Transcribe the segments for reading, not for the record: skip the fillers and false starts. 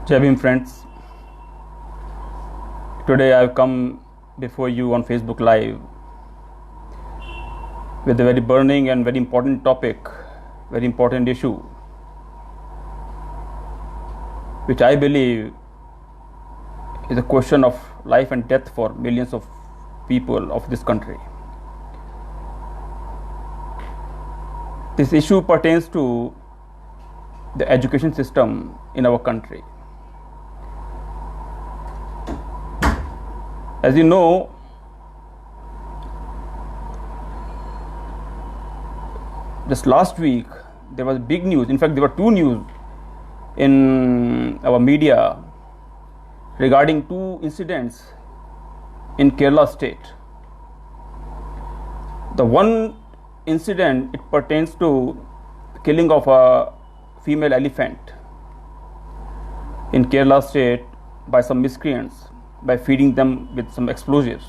Jai Bhim friends, today I have come before you on Facebook Live with a very burning and very important topic, very important issue, which I believe is a question of life and death for millions of people of this country. This issue pertains to the education system in our country. As you know, just last week there was big news. In fact, there were two news in our media regarding two incidents in Kerala state. The one incident, it pertains to the killing of a female elephant in Kerala state by some miscreants by feeding them with some explosives,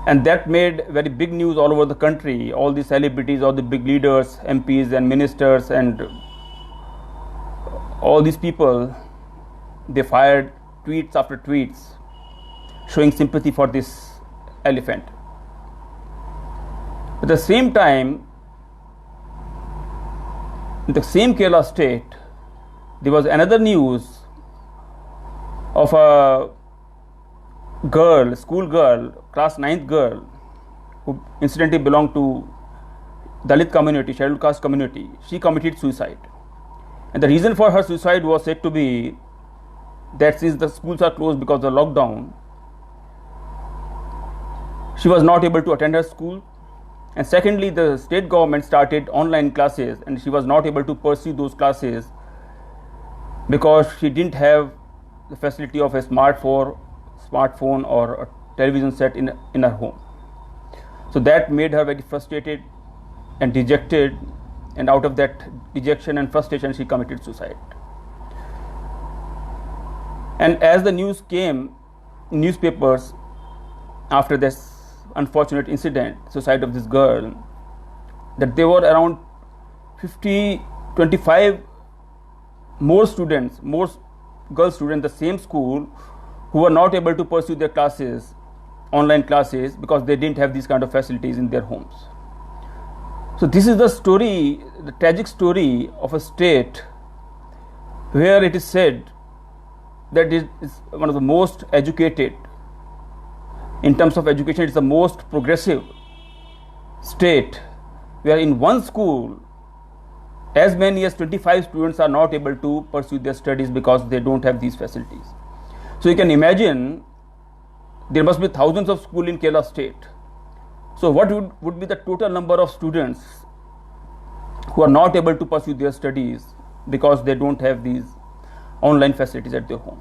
and that made very big news all over the country. All the celebrities, all the big leaders, MPs and ministers and all these people, they fired tweets after tweets showing sympathy for this elephant. At the same time, in the same Kerala state, there was another news of a girl, school girl, class 9th girl, who incidentally belonged to Dalit community, scheduled caste community. She committed suicide, and the reason for her suicide was said to be that since the schools are closed because of the lockdown, she was not able to attend her school, and secondly, the state government started online classes and she was not able to pursue those classes because she didn't have the facility of a smartphone or a television set in her home. So that made her very frustrated and dejected, and out of that dejection and frustration she committed suicide. And as the news came in newspapers after this unfortunate incident, suicide of this girl, that there were around 25 more students, more girl students, the same school, who were not able to pursue their classes, online classes, because they didn't have these kind of facilities in their homes. So this is the story, the tragic story of a state where it is said that it is one of the most educated, in terms of education, it's the most progressive state, where in one school as many as 25 students are not able to pursue their studies because they don't have these facilities. So you can imagine there must be thousands of schools in Kerala state. So what would be the total number of students who are not able to pursue their studies because they don't have these online facilities at their home?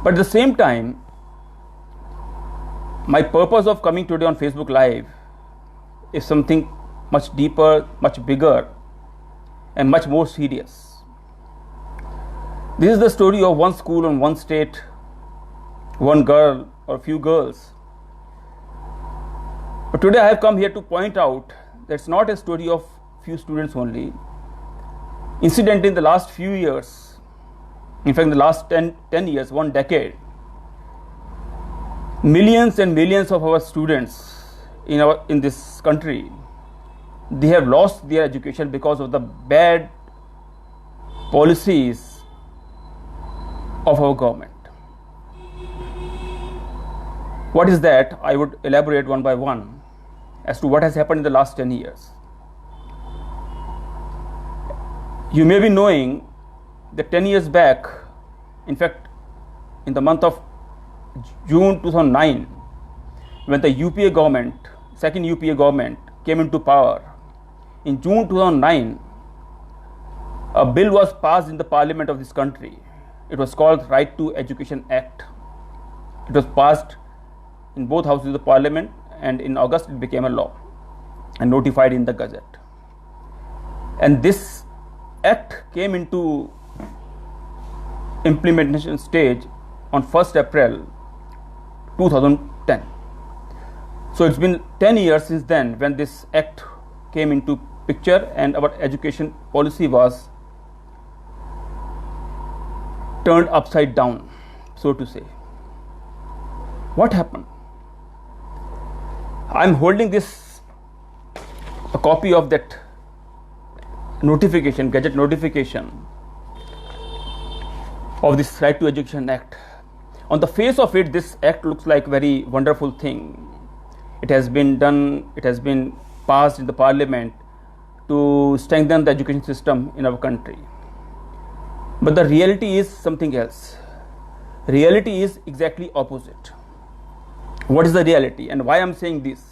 But at the same time, my purpose of coming today on Facebook Live is something much deeper, much bigger, and much more serious. This is the story of one school and one state, one girl or few girls. But today I have come here to point out that it's not a story of few students only. Incident in the last few years, in fact in the last 10 years, one decade, millions and millions of our students in this country, they have lost their education because of the bad policies of our government. What is that? I would elaborate one by one as to what has happened in the last 10 years. You may be knowing that 10 years back, in fact in the month of June 2009, when the UPA government, second UPA government came into power, in June 2009, a bill was passed in the parliament of this country. It was called Right to Education Act. It was passed in both houses of the parliament, and in August it became a law and notified in the Gazette. And this act came into implementation stage on 1st April 2010. So it's been 10 years since then when this act came into picture and our education policy was turned upside down, so to say. What happened? I'm holding a copy of that notification, gadget notification of this Right to Education Act. On the face of it, this act looks like very wonderful thing. It has been done, it has been passed in the parliament to strengthen the education system in our country. But the reality is something else. Reality is exactly opposite. What is the reality and why I'm saying this?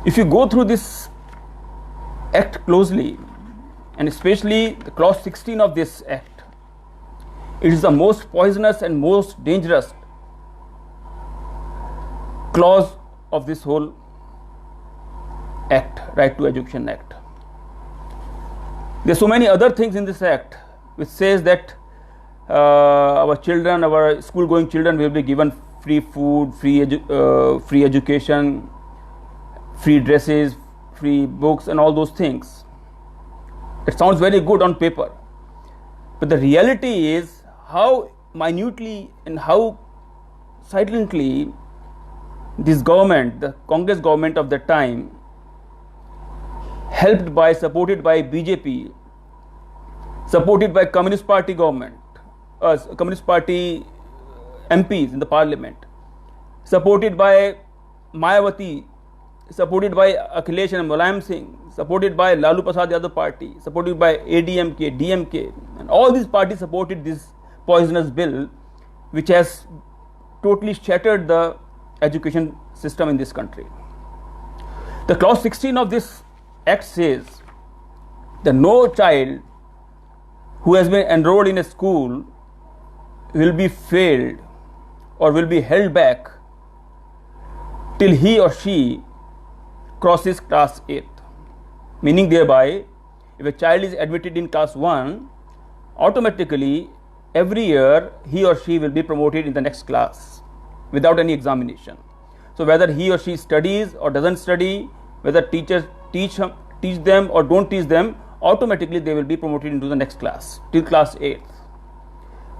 If you go through this act closely, and especially the clause 16 of this act, it is the most poisonous and most dangerous clause of this whole act, Right to Education Act. There are so many other things in this act which says that our children, our school going children will be given free food, free education, free dresses, free books and all those things. It sounds very good on paper, but the reality is how minutely and how silently this government, the Congress government of that time, helped by, supported by BJP, supported by Communist Party government, Communist Party MPs in the parliament, supported by Mayawati, supported by Akhilesh and Mulayam Singh, supported by Lalu Prasad Yadav party, supported by ADMK, DMK, and all these parties supported this poisonous bill which has totally shattered the education system in this country. The clause 16 of this act says that no child who has been enrolled in a school will be failed or will be held back till he or she crosses class 8th. Meaning thereby, if a child is admitted in class 1, automatically every year he or she will be promoted in the next class without any examination. So whether he or she studies or doesn't study, whether teachers teach them or don't teach them, automatically they will be promoted into the next class till class 8th.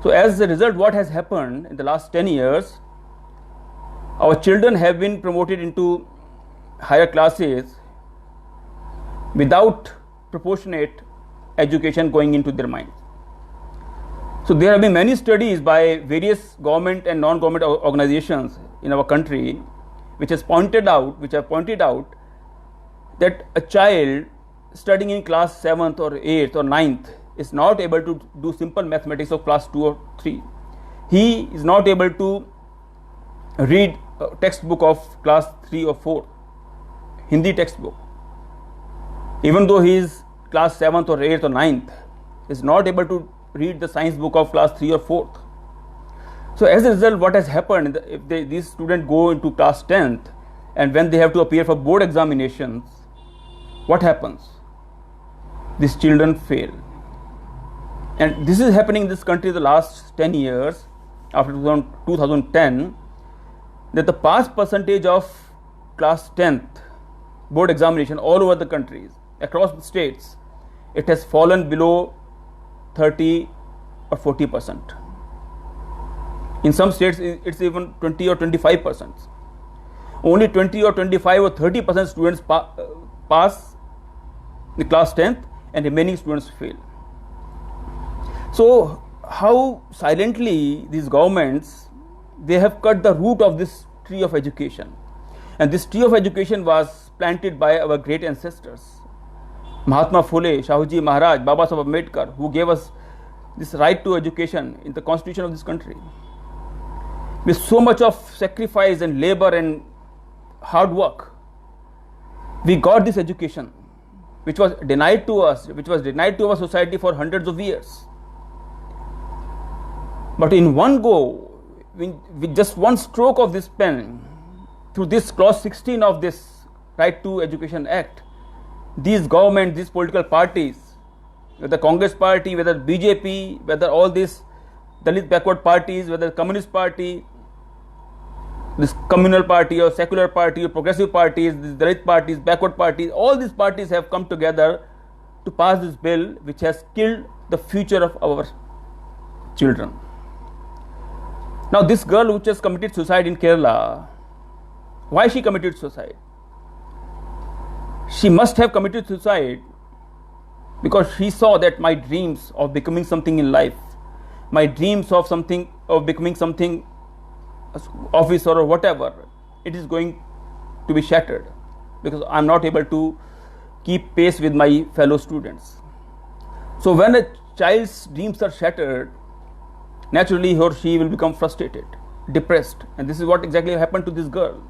So as a result, what has happened in the last 10 years, our children have been promoted into higher classes without proportionate education going into their minds. So there have been many studies by various government and non-government organizations in our country which have pointed out that a child studying in class 7th or 8th or 9th is not able to do simple mathematics of class 2 or 3. He is not able to read a textbook of class 3 or 4, Hindi textbook. Even though he is class 7th or 8th or 9th, is not able to read the science book of class 3 or 4th. So as a result, what has happened, if these students go into class 10th and when they have to appear for board examinations, what happens? These children fail. And this is happening in this country the last 10 years, after 2010, that the pass percentage of class 10th board examination all over the countries, across the states, it has fallen below 30 or 40%. In some states, it's even 20 or 25%. Only 20 or 25 or 30% students pass the class 10th and remaining students fail. So how silently these governments, they have cut the root of this tree of education. And this tree of education was planted by our great ancestors, Mahatma Phule, Shahuji Maharaj, Baba Saheb Ambedkar, who gave us this right to education in the constitution of this country. With so much of sacrifice and labor and hard work, we got this education, which was denied to us, which was denied to our society for hundreds of years. But in one go, with just one stroke of this pen, through this clause 16 of this Right to Education Act, these governments, these political parties, whether Congress party, whether BJP, whether all these Dalit backward parties, whether Communist Party, this communal party or secular party or progressive parties, these Dalit parties, backward parties, all these parties have come together to pass this bill which has killed the future of our children. Now this girl which has committed suicide in Kerala, why she committed suicide? She must have committed suicide because she saw that my dreams of becoming something in life, my dreams of becoming something, officer or whatever, it is going to be shattered because I am not able to keep pace with my fellow students. So when a child's dreams are shattered, naturally he or she will become frustrated, depressed, and this is what exactly happened to this girl.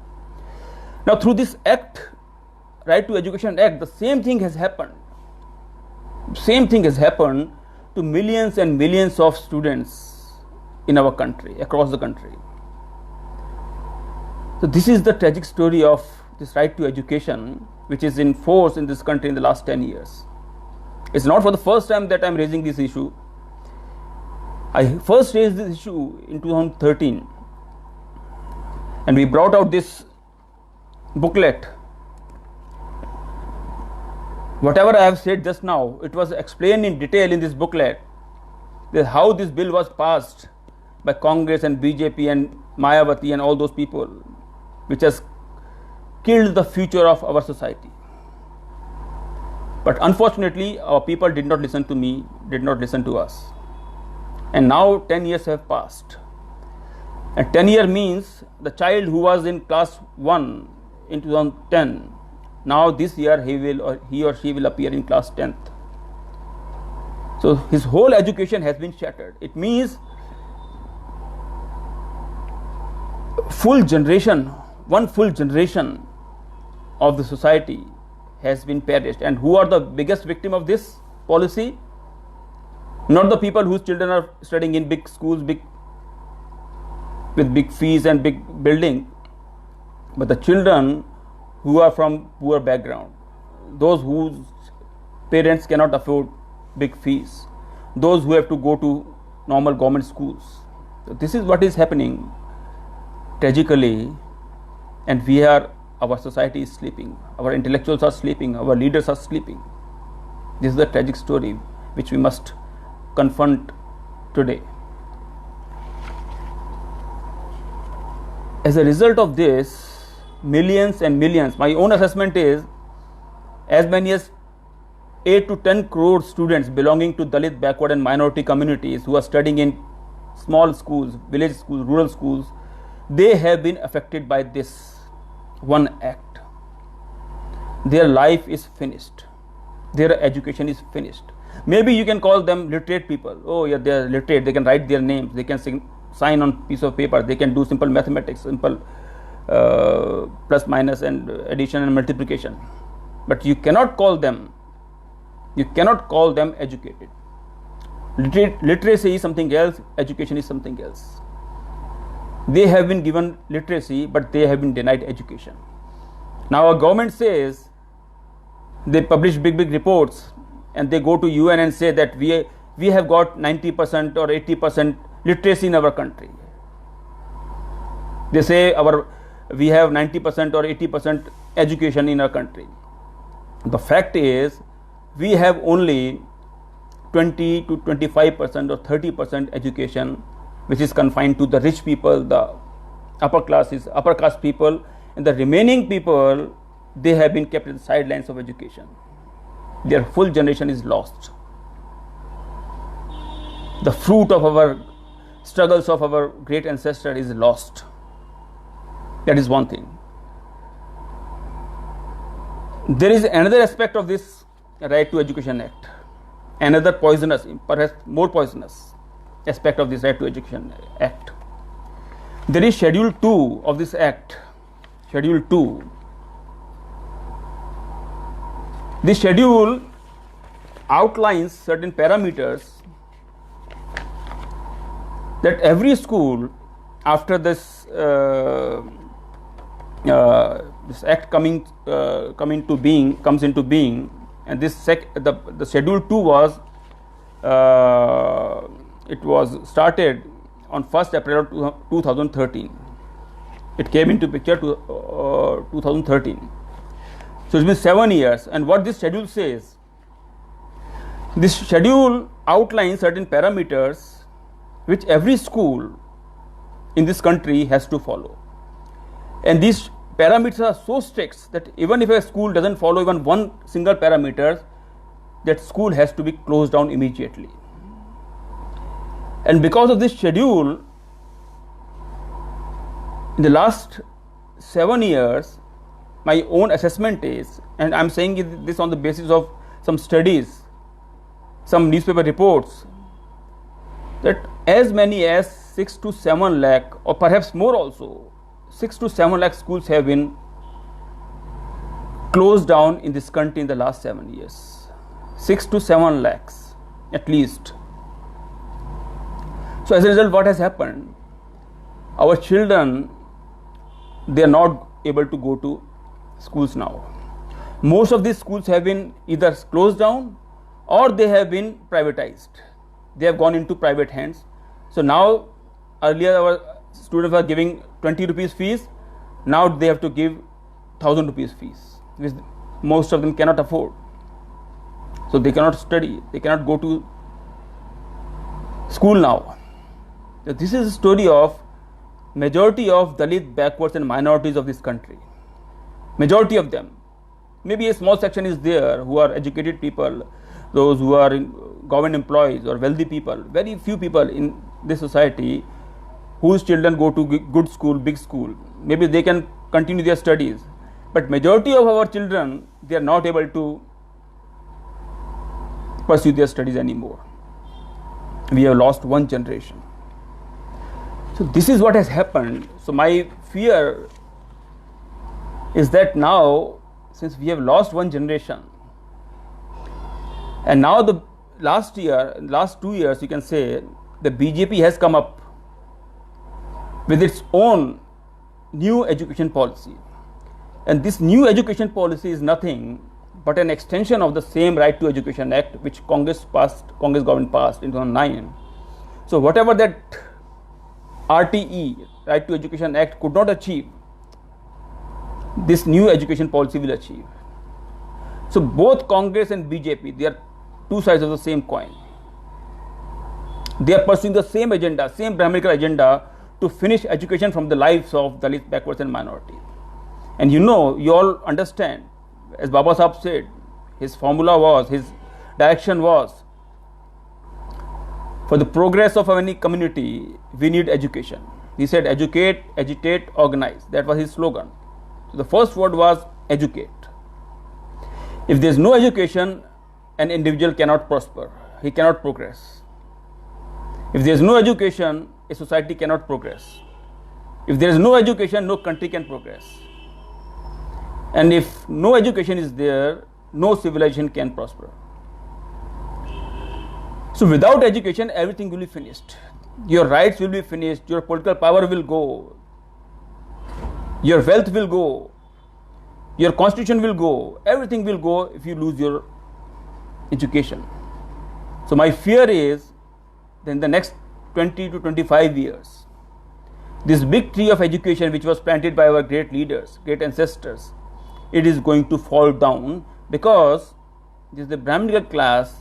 Now through this act, Right to Education Act, the same thing has happened. Same thing has happened to millions and millions of students in our country, across the country. So this is the tragic story of this right to education, which is in force in this country in the last 10 years. It's not for the first time that I'm raising this issue. I first raised this issue in 2013, and we brought out this booklet. Whatever I have said just now, it was explained in detail in this booklet, that how this bill was passed by Congress and BJP and Mayawati and all those people, which has killed the future of our society. But unfortunately, our people did not listen to me, did not listen to us. And now 10 years have passed. And 10 years means the child who was in class 1 in 2010, now this year he or she will appear in class 10th. So his whole education has been shattered. It means one full generation of the society has been perished. And who are the biggest victim of this policy? Not the people whose children are studying in big schools, with big fees and big building, but the children who are from poor background, those whose parents cannot afford big fees, those who have to go to normal government schools. So this is what is happening tragically, and our society is sleeping, our intellectuals are sleeping, our leaders are sleeping. This is the tragic story which we must confront today. As a result of this, millions and millions, my own assessment is as many as 8 to 10 crore students belonging to Dalit, backward and minority communities who are studying in small schools, village schools, rural schools, they have been affected by this one act. Their life is finished. Their education is finished. Maybe you can call them literate people. Oh yeah, they are literate, they can write their names, they can sign on piece of paper, they can do simple mathematics, simple plus minus and addition and multiplication. But you cannot call them educated. Literacy is something else, education is something else. They have been given literacy, but they have been denied education. Now our government says, they publish big reports, and they go to UN and say that we have got 90% or 80% literacy in our country. They say we have 90% or 80% education in our country. The fact is, we have only 20 to 25% or 30% education, which is confined to the rich people, the upper caste people, and the remaining people, they have been kept at the sidelines of education. Their full generation is lost. The fruit of our struggles of our great ancestor is lost. That is one thing. There is another aspect of this Right to Education Act, another poisonous, perhaps more poisonous aspect of this Right to Education Act. There is Schedule 2 of this Act. Schedule 2. This schedule outlines certain parameters that every school, after this act comes into being, and this the Schedule 2 was it was started on 1st April 2013. It came into picture to 2013. So it's been 7 years. And what this schedule says, this schedule outlines certain parameters which every school in this country has to follow. And these parameters are so strict that even if a school doesn't follow even one single parameter, that school has to be closed down immediately. And because of this schedule, in the last 7 years, my own assessment is, and I'm saying this on the basis of some studies, some newspaper reports, that as many as 6 to 7 lakh, or perhaps more also, 6 to 7 lakh schools have been closed down in this country in the last 7 years. 6 to 7 lakhs at least. So as a result, what has happened? Our children, they are not able to go to schools now. Most of these schools have been either closed down or they have been privatized. They have gone into private hands. So now, earlier our students were giving 20 rupees fees. Now they have to give 1000 rupees fees, which most of them cannot afford. So they cannot study, they cannot go to school now. So this is a story of majority of Dalit, backwards and minorities of this country. Majority of them. Maybe a small section is there who are educated people, those who are government employees or wealthy people. Very few people in this society whose children go to good school, big school. Maybe they can continue their studies. But majority of our children, they are not able to pursue their studies anymore. We have lost one generation. So this is what has happened. So my fear is that now, since we have lost one generation, and now the last 2 years, you can say, the BJP has come up with its own new education policy. And this new education policy is nothing but an extension of the same Right to Education Act which Congress government passed in 2009. So whatever that RTE, Right to Education Act, could not achieve, this new education policy will achieve. So both Congress and BJP, they are two sides of the same coin. They are pursuing the same agenda, same Brahminical agenda, to finish education from the lives of Dalits, backwards and minorities. And you all understand, as Baba Sahib said, his formula was, his direction was, for the progress of any community, we need education. He said, educate, agitate, organize. That was his slogan. So the first word was educate. If there is no education, an individual cannot prosper. He cannot progress. If there is no education, a society cannot progress. If there is no education, no country can progress. And if no education is there, no civilization can prosper. So without education, everything will be finished. Your rights will be finished, your political power will go, your wealth will go, your constitution will go, everything will go if you lose your education. So my fear is that in the next 20 to 25 years, this big tree of education which was planted by our great leaders, great ancestors, it is going to fall down, because this is the Brahminical class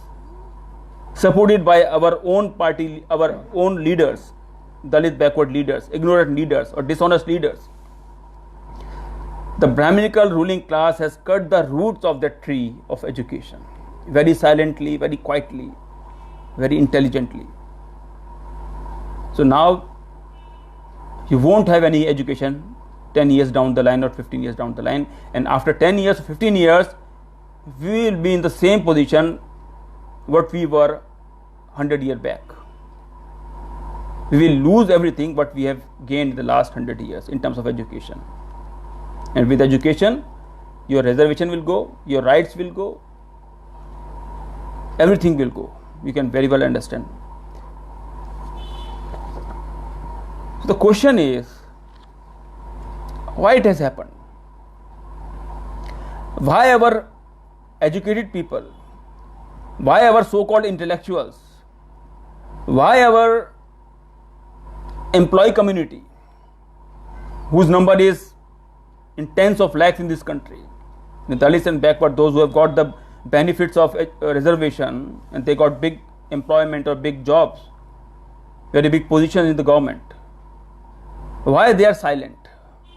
supported by our own party, our own leaders, Dalit backward leaders, ignorant leaders or dishonest leaders. The Brahminical ruling class has cut the roots of that tree of education very silently, very quietly, very intelligently. So now you won't have any education 10 years down the line or 15 years down the line, and after 10 years, 15 years, we will be in the same position what we were 100 years back. We will lose everything what we have gained in the last 100 years in terms of education. And with education, your reservation will go, your rights will go, everything will go. You can very well understand. So the question is, why it has happened? Why our educated people, why our so-called intellectuals, why our employee community, whose number is in tens of lakhs in this country, the Dalits and backward, those who have got the benefits of reservation and they got big employment or big jobs, very big positions in the government. Why they are silent?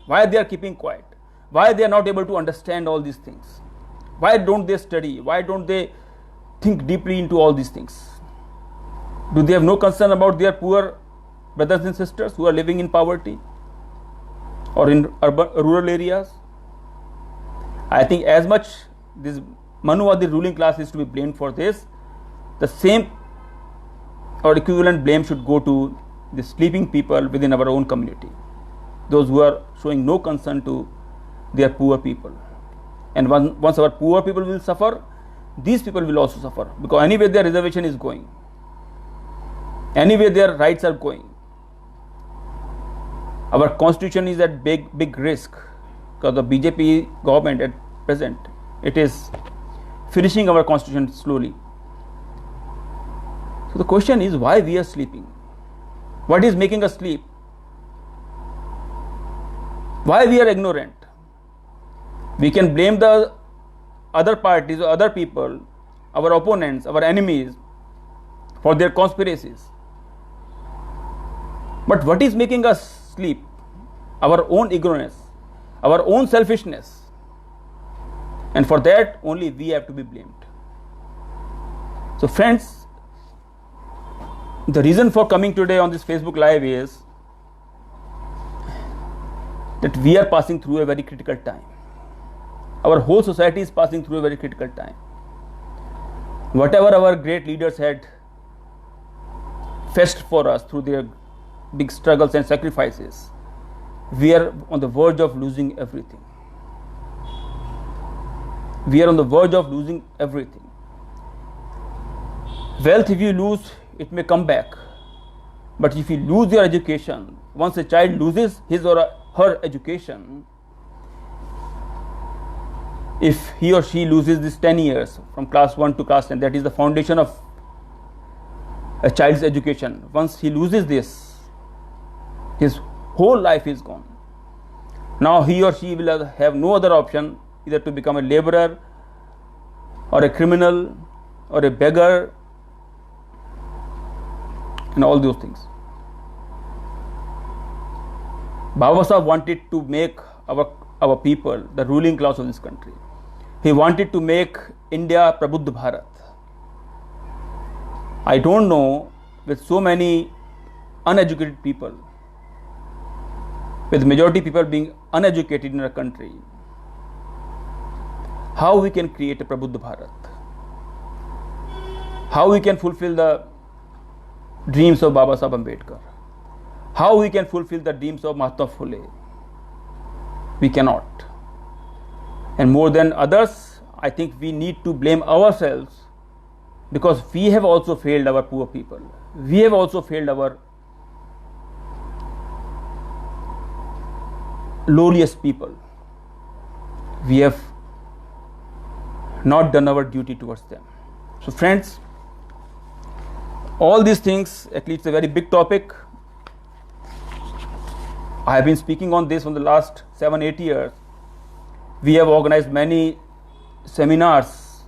Why they are keeping quiet? Why they are not able to understand all these things? Why don't they study? Why don't they think deeply into all these things? Do they have no concern about their poor brothers and sisters who are living in poverty or in urban, rural areas? I think as much this Manuwadi ruling class is to be blamed for this, the same or equivalent blame should go to the sleeping people within our own community, those who are showing no concern to their poor people. And once our poor people will suffer, these people will also suffer, because anyway their reservation is going, anyway their rights are going. Our constitution is at big risk, because the BJP government at present, it is finishing our constitution slowly. So the question is, why we are sleeping? What is making us sleep? Why we are ignorant? We can blame the other parties or other people, our opponents, our enemies, for their conspiracies. But what is making us sleep? Our own ignorance, our own selfishness. And for that only we have to be blamed. So friends, the reason for coming today on this Facebook Live is that we are passing through a very critical time. Our whole society is passing through a very critical time. Whatever our great leaders had fetched for us through their big struggles and sacrifices, we are on the verge of losing everything. We are on the verge of losing everything. Wealth, if you lose, it may come back. But if you lose your education, once a child loses his or her education, if he or she loses this 10 years from class 1 to class 10, that is the foundation of a child's education. Once he loses this, his whole life is gone. Now he or she will have no other option, either to become a laborer or a criminal or a beggar and all those things. Baba Sahib wanted to make our people the ruling class of this country. He wanted to make India Prabuddha Bharat. I don't know, with so many uneducated people, with majority people being uneducated in our country, how we can create a Prabuddha Bharat, how we can fulfill the dreams of Baba Sahib Ambedkar, how we can fulfill the dreams of Mahatma Phule. We cannot. And more than others, I think we need to blame ourselves, because we have also failed our poor people. We have also failed our lowliest people. We have not done our duty towards them. So friends, all these things, at least a very big topic. I have been speaking on this for the last 7-8 years. We have organized many seminars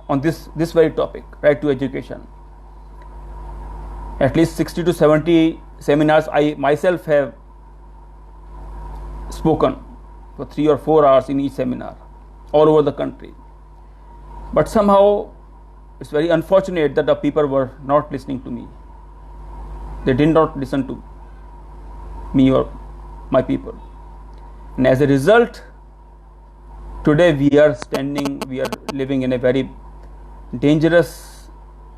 on this very topic, right to education. At least 60 to 70 seminars I myself have spoken for 3 or 4 hours in each seminar all over the country. But somehow it's very unfortunate that the people were not listening to me. They did not listen to me or my people. And as a result, today we are living in a very dangerous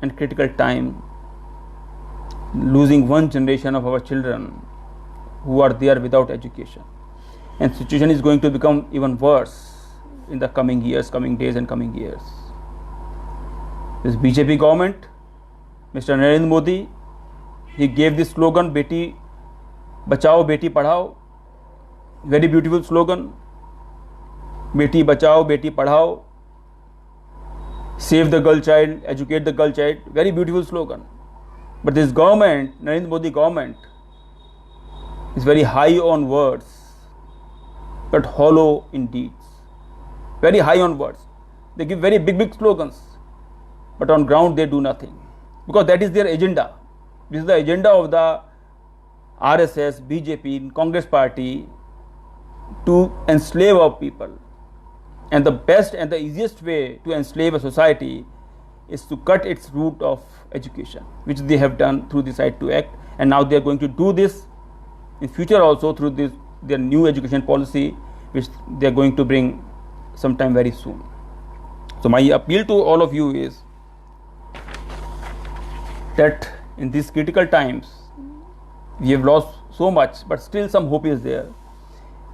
and critical time, losing one generation of our children who are there without education. And the situation is going to become even worse in the coming years, coming days and coming years. This BJP government, Mr. Narendra Modi, he gave this slogan, Beti Bachao, Beti Padhao. Very beautiful slogan. Beti Bachao, Beti Padhao. Save the girl child, educate the girl child. Very beautiful slogan. But this government, Narendra Modi government, is very high on words, but hollow in deeds. Very high on words. They give very big slogans, but on ground they do nothing, because that is their agenda. This is the agenda of the RSS, BJP, Congress party, to enslave our people. And the best and the easiest way to enslave a society is to cut its root of education, which they have done through this Right to Act, and now they are going to do this in future also through their new education policy, which they are going to bring sometime very soon. So my appeal to all of you is that in these critical times we have lost so much, but still some hope is there.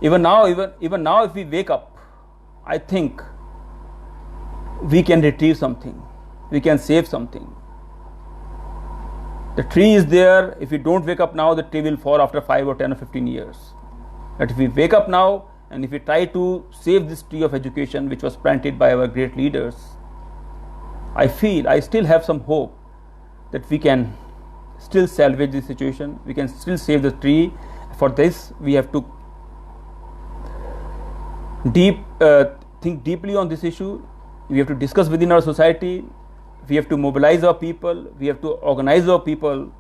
Even now, if we wake up, I think we can retrieve something, we can save something. The tree is there. If we don't wake up now, the tree will fall after 5 or 10 or 15 years. But if we wake up now, and if we try to save this tree of education which was planted by our great leaders, I still have some hope that we can still salvage the situation, we can still save the tree. For this, we have to think deeply on this issue. We have to discuss within our society. We have to mobilize our people. We have to organize our people.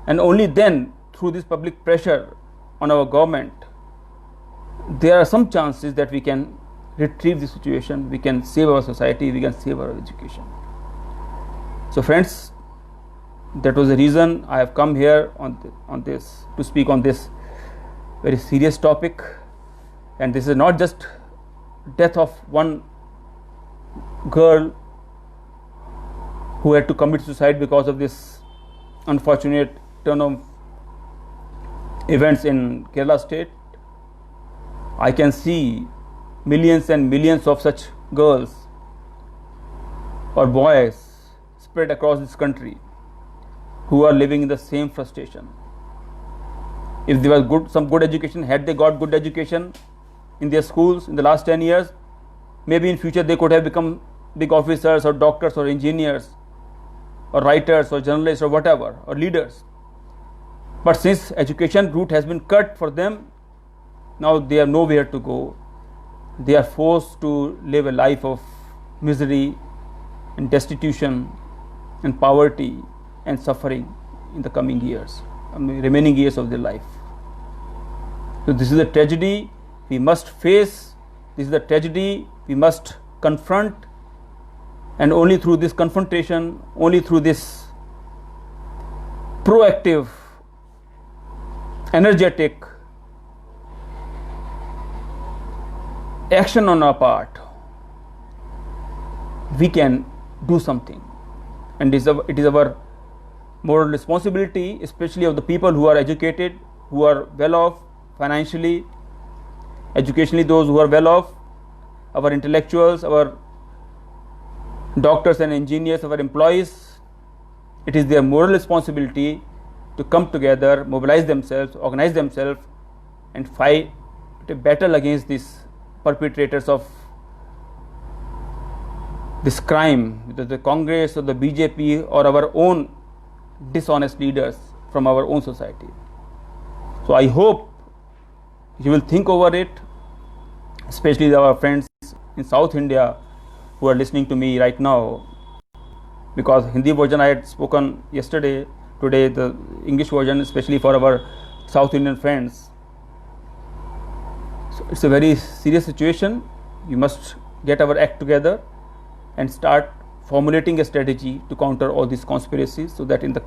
And only then, through this public pressure on our government, there are some chances that we can retrieve the situation, we can save our society, we can save our education. So friends, that was the reason I have come here on this to speak on this very serious topic. And this is not just death of one girl who had to commit suicide because of this unfortunate turn of events in Kerala state. I can see millions and millions of such girls or boys spread across this country who are living in the same frustration. If there was some good education, had they got good education in their schools in the last 10 years, maybe in future they could have become big officers or doctors or engineers or writers or journalists or whatever, or leaders. But since education route has been cut for them, now they have nowhere to go. They are forced to live a life of misery and destitution and poverty and suffering in the coming years, remaining years of their life. So this is a tragedy we must face. This is a tragedy we must confront, and only through this confrontation, only through this proactive, energetic action on our part, we can do something. And it is our moral responsibility, especially of the people who are educated, who are well off financially, educationally, those who are well off, our intellectuals, our doctors and engineers, our employees. It is their moral responsibility to come together, mobilize themselves, organize themselves, and fight a battle against these perpetrators of this crime, whether the Congress or the BJP or our own dishonest leaders from our own society. So I hope you will think over it, especially our friends in South India who are listening to me right now, because Hindi version I had spoken yesterday, today the English version, especially for our South Indian friends. So it's a very serious situation. We must get our act together and start formulating a strategy to counter all these conspiracies, so that in the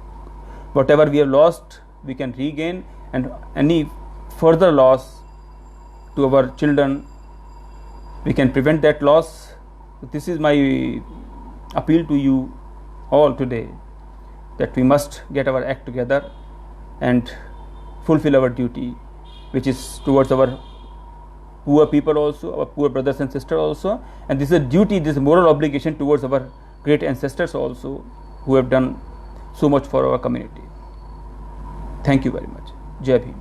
whatever we have lost we can regain, and any further loss to our children we can prevent that loss. This is my appeal to you all today, that we must get our act together and fulfill our duty, which is towards our poor people also, our poor brothers and sisters also, and this is a duty, this is a moral obligation towards our great ancestors also, who have done so much for our community. Thank you very much. Jai Bhim.